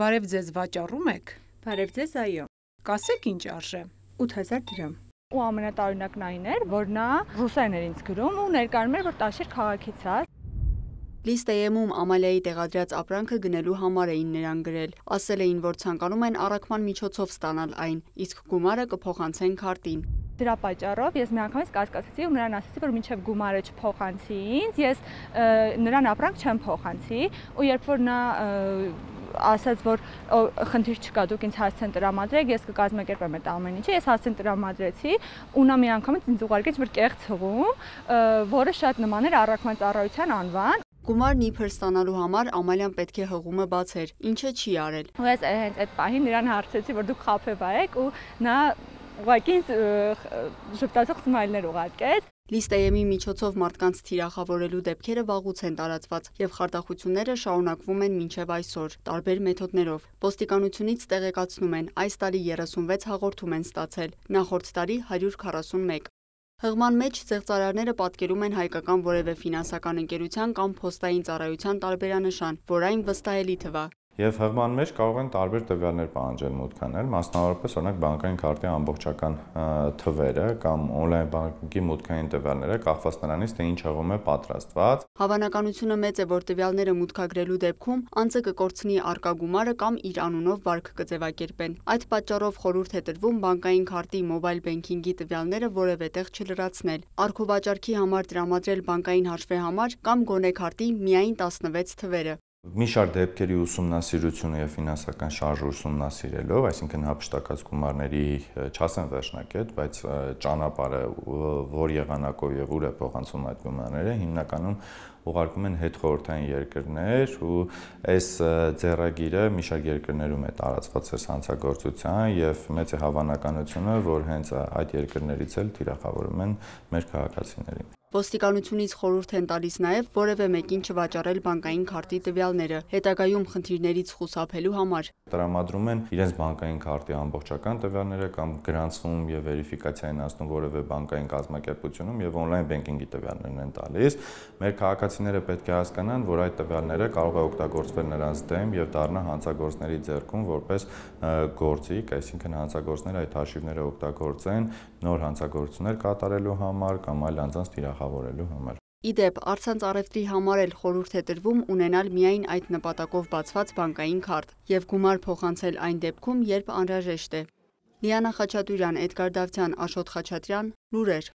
Բարև ձեզ, վաճառում եք։ Բարև ձեզ, այո։ Կասեք ինչ արժե։ 8000 դրամ։ Ու ամենատարօրինակն այն էր, որ նա ռուսերեն էր ինձ գրում ու ներկայանում էր, որ Տաշիր քաղաքից է։ Լիստեյեմում Ամալիայի տեղադրած ապրանքը գնելու համար էին նրան գրել։ Ասել էին, որ ցանկանում են առաքման միջոցով ստանալ այն, իսկ գումարը կփոխանցեն քարտին։ Դրա պատճառով ես միանգամից կասկածեցի ու նրան ասացի, որ մինչև գումարը չփոխանցի ինձ, ես նրան ապրանք չեմ փոխանցի, ու երբ որ նա ասաց, որ խնդիր չկա, դուք ինձ հասցեն տրամադրեք, ես կկազմակերպեմ այդ ամեն ինչը, ես հասցեն տրամադրեցի, ու նա միանգամից ինձ ուղարկեց որ կեղծ հղում, որը շատ նման էր առաքման ծառայության անվան։ Գումարն իբր ստանալու համար Ամալիան պետք է հղումը բացեր, ինչը չի արել։ Ու ես հենց այդ պահին նրան հարցրեցի, որ դուք խաբեբա եք, ու նա ուղղակի ինձ ժպտացող սմայլներ ուղարկեց։ Լիստեյեմի միջոցով մարդկանց թիրախավորելու դեպքերը վաղուց են տարածված եւ խարդախությունները շարունակվում են մինչեւ այսօր տարբեր մեթոդներով։ Ոստիկանությունից տեղեկացնում են, այս տարի 36 հաղորդում են ստացել, նախորդ տարի 141։ Հղման մեջ զեղծարարները պատկերում են հայկական որևէ ֆինանսական ընկերության կամ փոստային ծառայության տարբերանշան, որ այն վստահելի թվա։ Եվ հղման մեջ կարող են տարբեր տվյալներ պահանջել մուտք անել, մասնավորապես օրինակ բանկային քարտի ամբողջական թվերը կամ օնլայն բանկի մուտքային տվյալները, կախված նրանից, թե ինչ հղում է պատրաստված։ Հավանականությունը մեծ է, որ տվյալները մուտքագրելու դեպքում անձը կկորցնի առկա գումարը կամ իր անունով վարկ կձևակերպեն։ Այդ պատճառով խորհուրդ է տրվում բանկային քարտի մոբայլ բենքինգի տվյալները որևէ տեղ չլրացնել։ Առքովաճառքի համար տրամադրել բանկային հաշվեհամար կամ գոնե քարտի միայն 16 թվերը։ Մի շարք դեպքերի ուսումնասիրությունը եւ ֆինանսական շարժը ուսումնասիրելով, այսինքն հափշտակած գումարների չասեմ վերջնակետ, բայց ճանապարհը որ եղանակով եւ ուր է փոխանցում այդ գումարները, հիմնականում ուղարկում են հետխորհրդային երկրներ ու այս ձեռագիրը մի շարք երկրներում է տարածված այս հանցագործության եւ մեծ է հավանականությունը, որ հենց այդ երկրներից էլ թիրախավորում են մեր քաղաքացիներին։ Ոստիկանությունից խորհուրդ են տալիս նաև որևէ մեկին չվաճառել բանկային քարտի տվյալները, հետագայում խնդիրներից խուսափելու համար։ Տրամադրում են իրենց բանկային քարտի ամբողջական տվյալները կամ գրանցվում եւ վերիֆիկացիա են անցնում որևէ բանկային կազմակերպությունում եւ օնլայն բենքինգի տվյալներն են տալիս։ Մեր քաղաքացիները պետք է հասկանան, որ այդ տվյալները կարող է օգտագործվել նրանց դեմ եւ դառնա հանցագործների ձեռքում որպես գործիք, այսինքն հանցագործները այդ արխիվները օգտագործեն նոր հանցագործություններ կատարելու համար կամ այլ անձանց թիրախավորելու համար։ Իդեպ, առցանց առևտրի համար էլ խորհուրդ է տրվում ունենալ միայն այդ նպատակով բացված բանկային քարտ եւ գումար փոխանցել այն դեպքում, երբ անհրաժեշտ է։ Լիանա Խաչատուրյան, Էդգար Դավթյան, Աշոտ Խաչատրյան, Լուրեր։